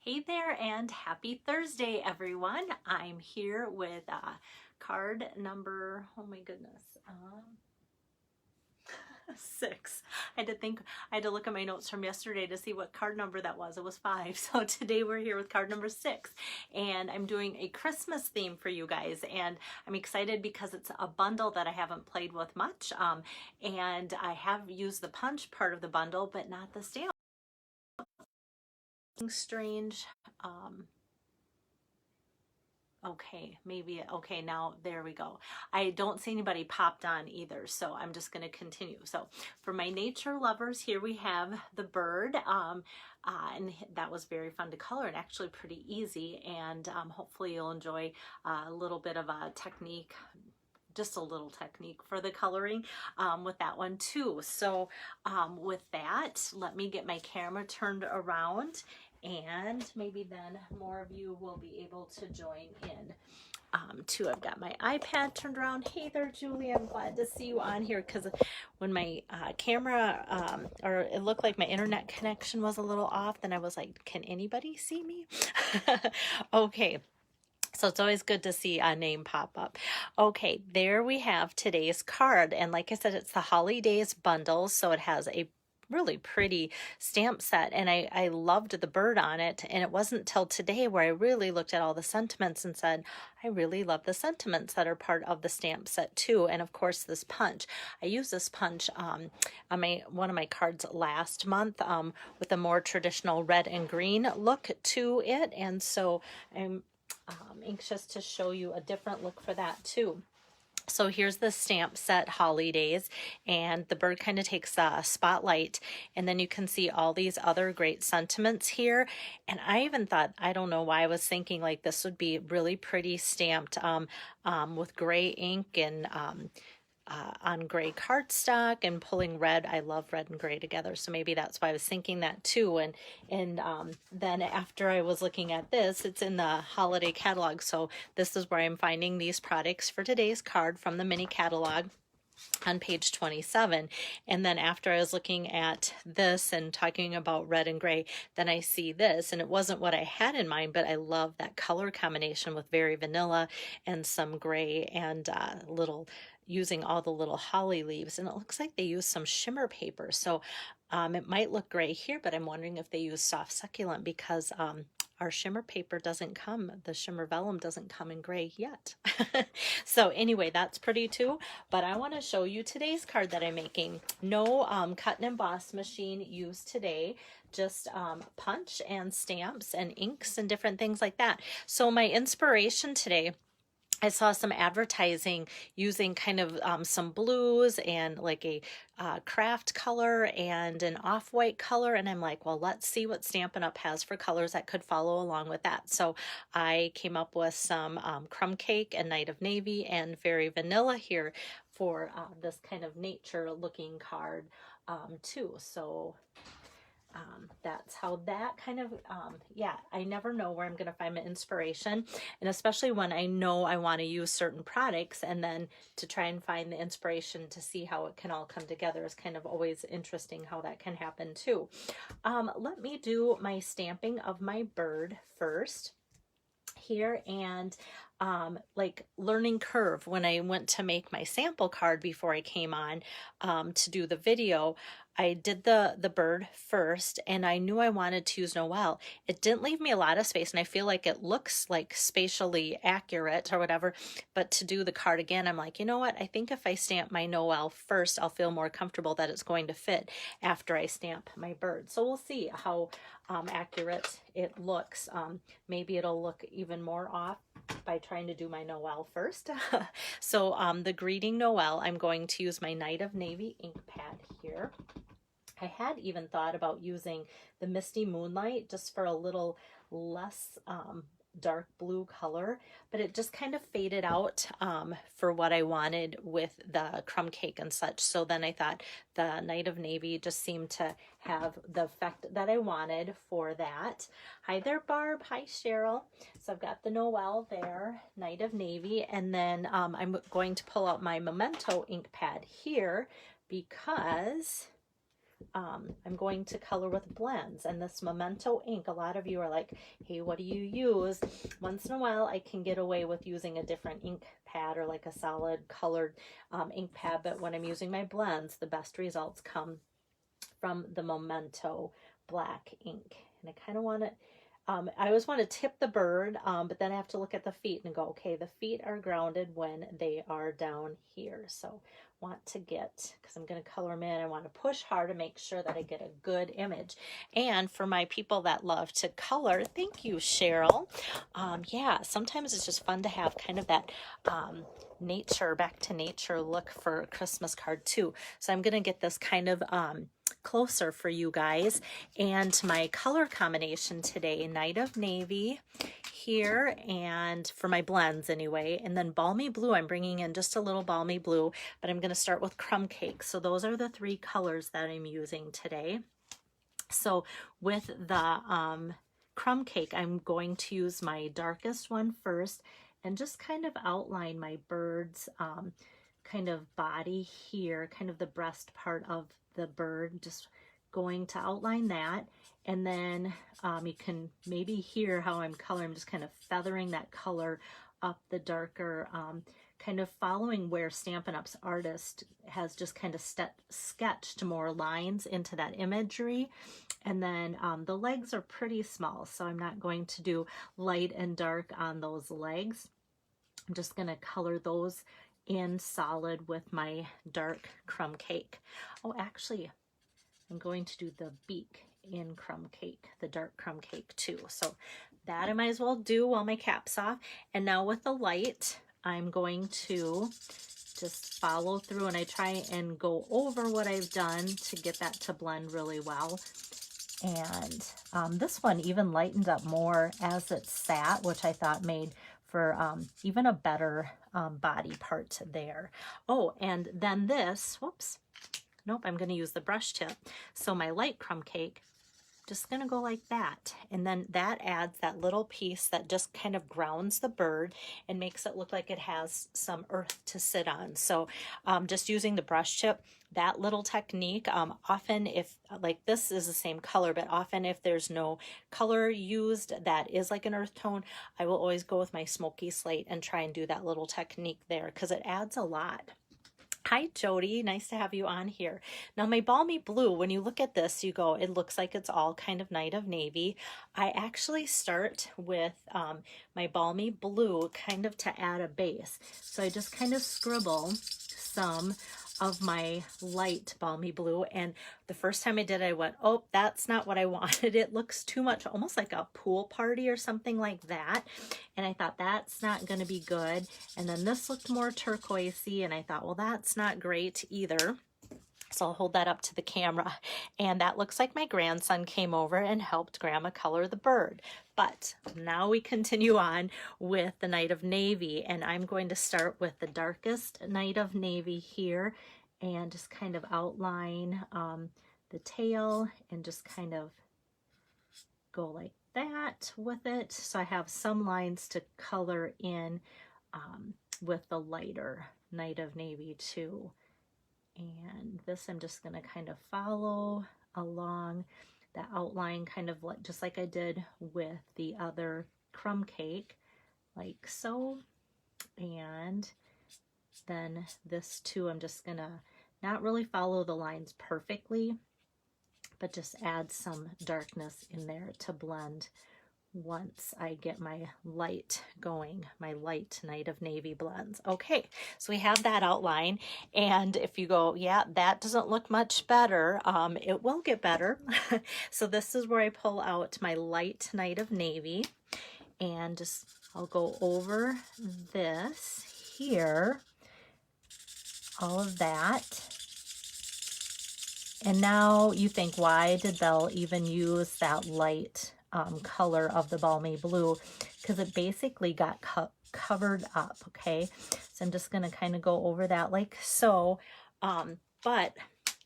Hey there and happy Thursday, everyone. I'm here with card number, oh my goodness, 6. I had to look at my notes from yesterday to see what card number that was. It was 5. So today we're here with card number 6 and I'm doing a Christmas theme for you guys, and I'm excited because it's a bundle that I haven't played with much, and I have used the punch part of the bundle but not the stamp. Strange. Okay, now there we go. I don't see anybody popped on either, so I'm just going to continue. So for my nature lovers, here we have the bird, and that was very fun to color and actually pretty easy, and hopefully you'll enjoy a little bit of a technique, just a little technique for the coloring with that one too. So with that, let me get my camera turned around, and maybe then more of you will be able to join in too. I've got my iPad turned around. Hey there, Julie. I'm glad to see you on here, because when my camera, or it looked like my internet connection was a little off, then I was like, can anybody see me? Okay. So it's always good to see a name pop up. Okay, there we have today's card. And like I said, it's the Holidays bundle. So it has a really pretty stamp set, and I loved the bird on it. And it wasn't till today where I really looked at all the sentiments and said, I really love the sentiments that are part of the stamp set too. And of course this punch. I used this punch on one of my cards last month with a more traditional red and green look to it. And so I'm anxious to show you a different look for that too. So here's the stamp set Holidays, and the bird kind of takes a spotlight, and then you can see all these other great sentiments here. And I even thought, I don't know why I was thinking like this would be really pretty stamped with gray ink and on gray cardstock and pulling red. I love red and gray together, so maybe that's why I was thinking that too. And then after I was looking at this, it's in the holiday catalog, so this is where I'm finding these products for today's card from the mini catalog on page 27. And then after I was looking at this and talking about red and gray, then I see this, and it wasn't what I had in mind, but I love that color combination with very vanilla and some gray and using all the little holly leaves. And it looks like they use some shimmer paper, so it might look gray here, but I'm wondering if they use soft succulent, because our shimmer paper doesn't come, the shimmer vellum doesn't come in gray yet. So anyway, that's pretty too. But I want to show you today's card that I'm making. No cut and emboss machine used today, just punch and stamps and inks and different things like that. So my inspiration today, I saw some advertising using kind of some blues and like a craft color and an off-white color, and I'm like, well, let's see what Stampin' Up! Has for colors that could follow along with that. So I came up with some crumb cake and night of navy and very vanilla here for this kind of nature looking card too. So that's how that kind of, yeah, I never know where I'm going to find my inspiration. And especially when I know I want to use certain products, and then to try and find the inspiration to see how it can all come together is kind of always interesting how that can happen too. Let me do my stamping of my bird first here. And like learning curve, when I went to make my sample card before I came on to do the video, I did the bird first, and I knew I wanted to use Noelle. It didn't leave me a lot of space, and I feel like it looks like spatially accurate or whatever, but to do the card again, I'm like, you know what, I think if I stamp my Noelle first, I'll feel more comfortable that it's going to fit after I stamp my bird. So we'll see how accurate it looks. Maybe it'll look even more off by trying to do my Noelle first. So the greeting Noelle, I'm going to use my Night of Navy ink pad here. I had even thought about using the Misty Moonlight just for a little less dark blue color, but it just kind of faded out for what I wanted with the crumb cake and such. So then I thought the Night of Navy just seemed to have the effect that I wanted for that. Hi there, Barb. Hi, Cheryl. So I've got the Noelle there, Night of Navy, and then I'm going to pull out my Memento ink pad here because I'm going to color with blends, and this Memento ink, a lot of you are like, hey, what do you use? Once in a while I can get away with using a different ink pad or like a solid colored ink pad, but when I'm using my blends, the best results come from the Memento black ink. And I kind of want to, I always want to tip the bird, but then I have to look at the feet and go, okay, the feet are grounded when they are down here. So want to get, because I'm going to color them in, I want to push hard to make sure that I get a good image. And for my people that love to color, thank you, Cheryl. Yeah, sometimes it's just fun to have kind of that nature, back to nature look for a Christmas card too. So I'm going to get this kind of closer for you guys. And my color combination today, Night of Navy here, and for my blends anyway, and then Balmy Blue. I'm bringing in just a little Balmy Blue, but I'm going to start with Crumb Cake. So those are the three colors that I'm using today. So with the Crumb Cake, I'm going to use my darkest one first and just kind of outline my bird's kind of body here, kind of the breast part of the bird, just going to outline that. And then you can maybe hear how I'm coloring. I'm just kind of feathering that color up the darker, kind of following where Stampin' Up's artist has just kind of sketched more lines into that imagery. And then the legs are pretty small, so I'm not going to do light and dark on those legs. I'm just going to color those in solid with my dark Crumb Cake. Oh, actually, I'm going to do the beak in Crumb Cake, the dark Crumb Cake too. So that I might as well do while my cap's off. And now with the light, I'm going to just follow through, and I try and go over what I've done to get that to blend really well. And this one even lightened up more as it sat, which I thought made for even a better body part there. Oh, and then this, whoops, nope, I'm going to use the brush tip. So my light Crumb Cake, just going to go like that. And then that adds that little piece that just kind of grounds the bird and makes it look like it has some earth to sit on. So just using the brush tip, that little technique, often if, like this is the same color, but often if there's no color used that is like an earth tone, I will always go with my smoky slate and try and do that little technique there because it adds a lot. Hi, Jody. Nice to have you on here. Now, my Balmy Blue, when you look at this, you go, it looks like it's all kind of Night of Navy. I actually start with my Balmy Blue kind of to add a base. So I just kind of scribble some of my light Balmy Blue, and the first time I did it, I went, oh, that's not what I wanted. It looks too much, almost like a pool party or something like that, and I thought that's not going to be good. And then this looked more turquoisey, and I thought, well, that's not great either. So I'll hold that up to the camera, and that looks like my grandson came over and helped Grandma color the bird. But now we continue on with the Night of Navy, and I'm going to start with the darkest Night of Navy here and just kind of outline the tail and just kind of go like that with it. So I have some lines to color in with the lighter Night of Navy too. And this I'm just going to kind of follow along the outline, kind of like, just like I did with the other Crumb Cake, like so. And then this too, I'm just going to not really follow the lines perfectly, but just add some darkness in there to blend once I get my light going, my light Night of Navy blends. Okay, so we have that outline, and if you go, yeah, that doesn't look much better, it will get better. So this is where I pull out my light Night of Navy, and just I'll go over this here, all of that. And now you think, why did Belle even use that light color of the Balmy Blue? Because it basically got covered up, okay? So I'm just going to kind of go over that like so. But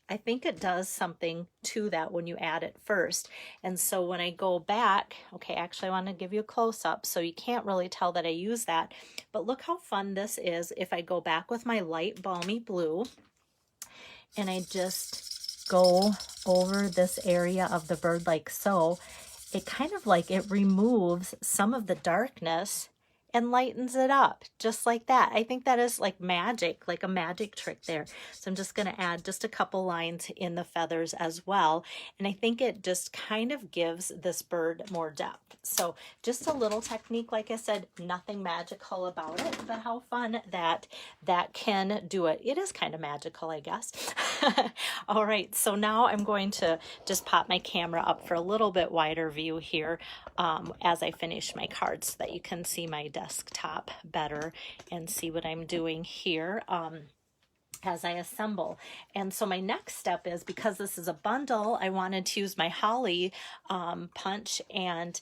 I think it does something to that when you add it first. And so when I go back, okay, actually I want to give you a close-up so you can't really tell that I use that. But look how fun this is if I go back with my light Balmy Blue and I just go over this area of the bird like so, it kind of like it removes some of the darkness and lightens it up just like that. I think that is like magic, like a magic trick there. So I'm just going to add just a couple lines in the feathers as well. And I think it just kind of gives this bird more depth. So just a little technique, like I said, nothing magical about it, but how fun that can do it. It is kind of magical, I guess. All right, so now I'm going to just pop my camera up for a little bit wider view here as I finish my cards so that you can see my desktop better and see what I'm doing here as I assemble. And so my next step is, because this is a bundle, I wanted to use my holly punch, and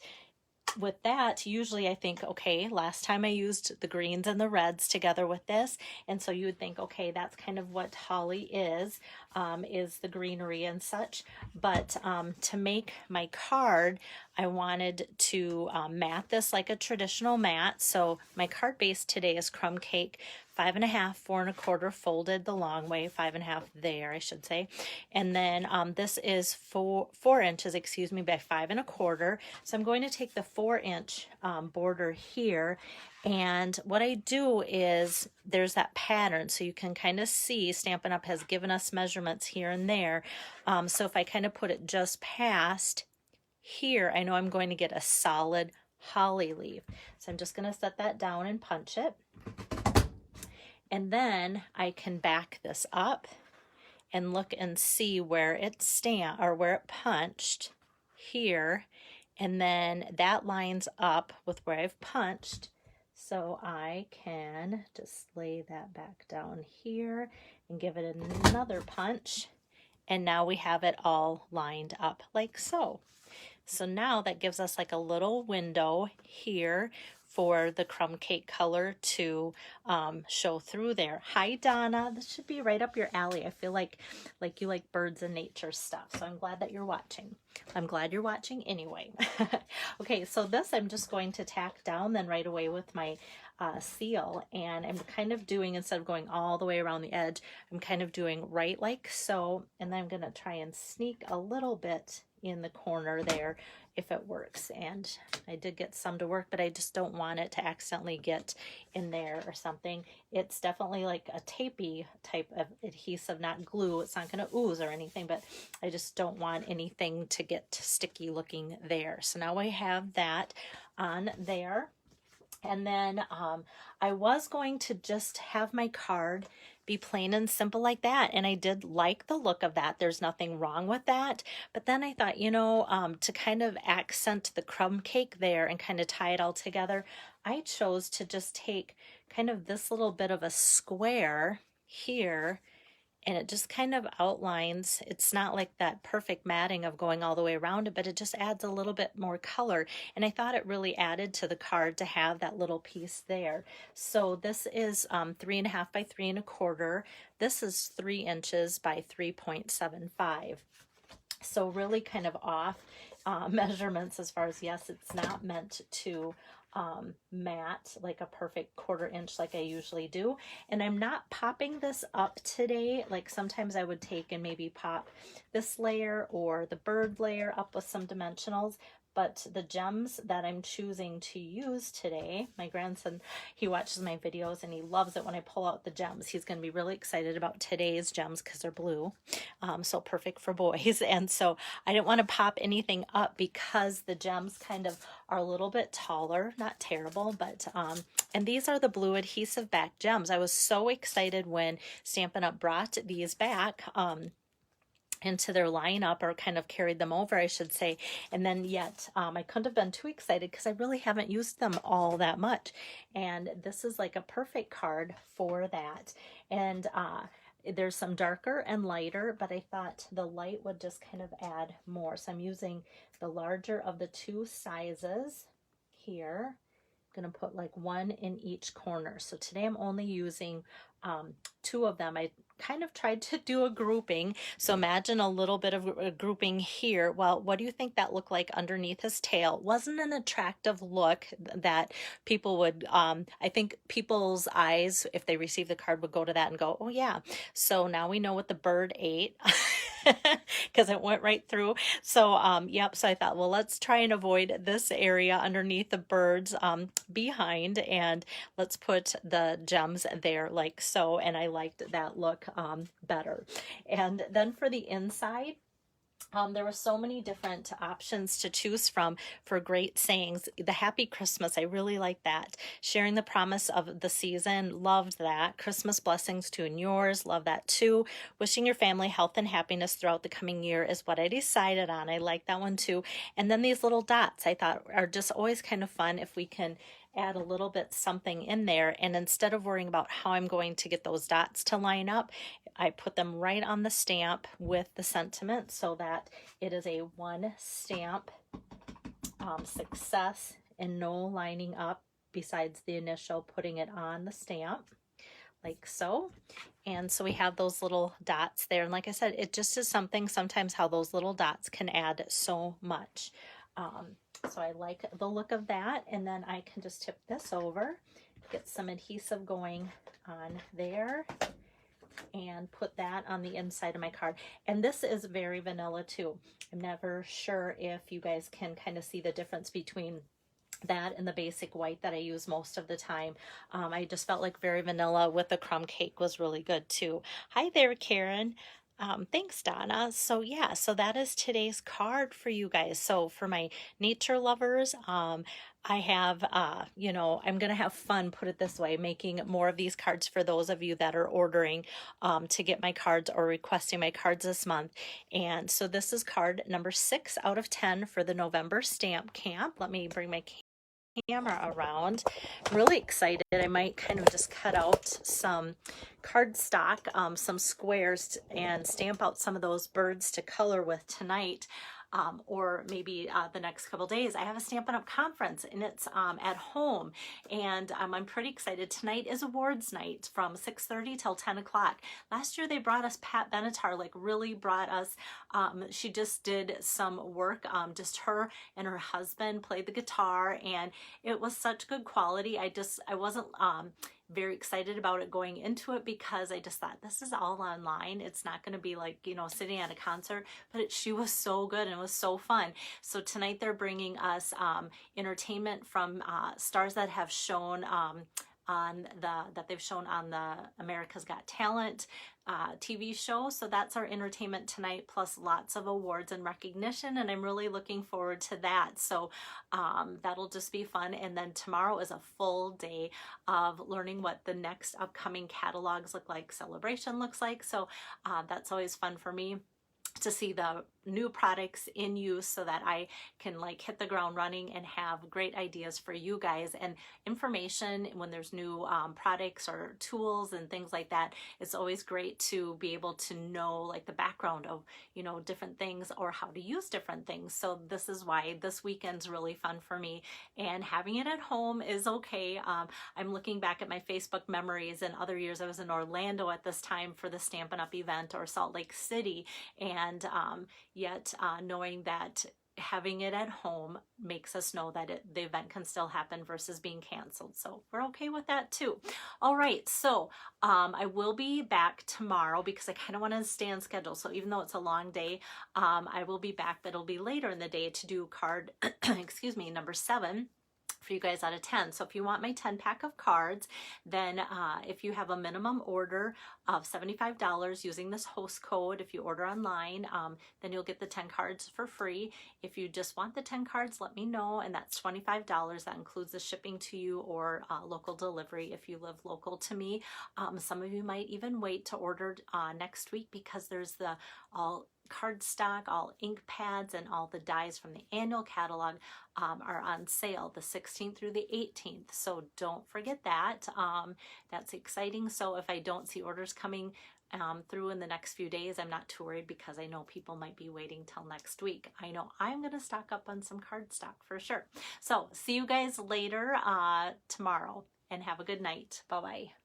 with that, usually I think, okay, last time I used the greens and the reds together with this, and so you would think, okay, that's kind of what holly is the greenery and such. But to make my card, I wanted to mat this like a traditional mat. So my card base today is crumb cake, 5.5, 4 1/4 folded the long way, 5.5 there, I should say. And then this is 4 inches, excuse me, by 5 1/4. So I'm going to take the 4-inch border here. And what I do is, there's that pattern, so you can kind of see Stampin' Up! Has given us measurements here and there. So if I kind of put it just past here, I know I'm going to get a solid holly leaf. So I'm just going to set that down and punch it. And then I can back this up and look and see where it where it punched here. And then that lines up with where I've punched. So I can just lay that back down here and give it another punch. And now we have it all lined up like so. So now that gives us like a little window here for the crumb cake color to show through there. Hi, Donna. This should be right up your alley. I feel like you like birds and nature stuff. So I'm glad that you're watching. I'm glad you're watching anyway. Okay, so this I'm just going to tack down then right away with my seal. And I'm kind of doing, instead of going all the way around the edge, I'm kind of doing right like so. And then I'm going to try and sneak a little bit in the corner there if it works. And I did get some to work, but I just don't want it to accidentally get in there or something. It's definitely like a tapey type of adhesive, not glue. It's not going to ooze or anything, but I just don't want anything to get sticky looking there. So now we have that on there. And then I was going to just have my card be plain and simple like that. And I did like the look of that. There's nothing wrong with that. But then I thought, you know, to kind of accent the crumb cake there and kind of tie it all together, I chose to just take kind of this little bit of a square here, and it just kind of outlines. It's not like that perfect matting of going all the way around it, but it just adds a little bit more color. And I thought it really added to the card to have that little piece there. So this is 3.5 by 3 1/4. This is 3 inches by 3.75. So really kind of off measurements as far as, yes, it's not meant to mat like a perfect 1/4 inch like I usually do. And I'm not popping this up today. Like sometimes I would take and maybe pop this layer or the bird layer up with some dimensionals. But the gems that I'm choosing to use today, my grandson, he watches my videos and he loves it when I pull out the gems. He's going to be really excited about today's gems because they're blue, so perfect for boys. And so I didn't want to pop anything up because the gems kind of are a little bit taller, not terrible, but and these are the blue adhesive back gems. I was so excited when Stampin' Up! Brought these back into their lineup, or kind of carried them over, I should say. And then yet I couldn't have been too excited because I really haven't used them all that much. And this is like a perfect card for that. And there's some darker and lighter, but I thought the light would just kind of add more. So I'm using the larger of the two sizes here. I'm going to put like one in each corner. So today I'm only using 2 of them. I kind of tried to do a grouping. So imagine a little bit of a grouping here. Well, what do you think that looked like underneath his tail? Wasn't an attractive look that people would, I think people's eyes, if they receive the card, would go to that and go, oh yeah. So now we know what the bird ate because it went right through. So, yep. So I thought, well, let's try and avoid this area underneath the bird's behind, and let's put the gems there like so. And I liked that look better. And then for the inside, there were so many different options to choose from for great sayings. The Happy Christmas, I really like that. Sharing the promise of the season, loved that. Christmas blessings to and yours, love that too. Wishing your family health and happiness throughout the coming year is what I decided on. I like that one too. And then these little dots I thought are just always kind of fun if we can add a little bit something in there. And instead of worrying about how I'm going to get those dots to line up, I put them right on the stamp with the sentiment so that it is a one stamp success and no lining up besides the initial, putting it on the stamp like so. And so we have those little dots there. And like I said, it just is something sometimes how those little dots can add so much. So I like the look of that. And then I can just tip this over, get some adhesive going on there, and put that on the inside of my card. And this is very vanilla too. I'm never sure if you guys can kind of see the difference between that and the basic white that I use most of the time. I just felt like very vanilla with the crumb cake was really good too. Hi there, Karen. Thanks, Donna. So yeah, so that is today's card for you guys. So for my nature lovers, I have, you know, I'm going to have fun, put it this way, making more of these cards for those of you that are ordering to get my cards or requesting my cards this month. And so this is card number 6 out of 10 for the November stamp camp. Let me bring my camera around. I'm really excited. I might kind of just cut out some cardstock, some squares, and stamp out some of those birds to color with tonight. Or maybe the next couple days. I have a Stampin' Up! Conference, and it's at home, and I'm pretty excited. Tonight is awards night from 6:30 till 10 o'clock. Last year they brought us Pat Benatar, like really brought us, she just did some work, just her and her husband played the guitar, and it was such good quality. I wasn't very excited about it going into it because I just thought this is all online. It's not going to be like, you know, sitting at a concert, but she was so good and it was so fun. So tonight they're bringing us entertainment from stars that have shown that they've shown on the America's Got Talent TV show. So that's our entertainment tonight, plus lots of awards and recognition, and I'm really looking forward to that. So that'll just be fun. And then tomorrow is a full day of learning what the next upcoming catalogs look like, celebration looks like. So that's always fun for me to see the new products in use so that I can like hit the ground running and have great ideas for you guys and information when there's new products or tools and things like that. It's always great to be able to know like the background of, you know, different things or how to use different things. So this is why this weekend's really fun for me, and having it at home is okay. I'm looking back at my Facebook memories, and other years I was in Orlando at this time for the Stampin' Up! Event, or Salt Lake City, and yet knowing that having it at home makes us know that the event can still happen versus being canceled. So we're okay with that too. All right, so I will be back tomorrow because I kind of want to stay on schedule. So even though it's a long day, I will be back, but it'll be later in the day to do card, excuse me, number 7. For you guys out of 10. So if you want my 10 pack of cards, then if you have a minimum order of $75 using this host code, if you order online, then you'll get the 10 cards for free. If you just want the 10 cards, let me know, and that's $25. That includes the shipping to you or local delivery if you live local to me. Some of you might even wait to order next week because there's the all cardstock, all ink pads, and all the dies from the annual catalog are on sale the 16th through the 18th. So don't forget that. That's exciting. So if I don't see orders coming through in the next few days, I'm not too worried because I know people might be waiting till next week. I know I'm going to stock up on some cardstock for sure. So see you guys later tomorrow, and have a good night. Bye-bye.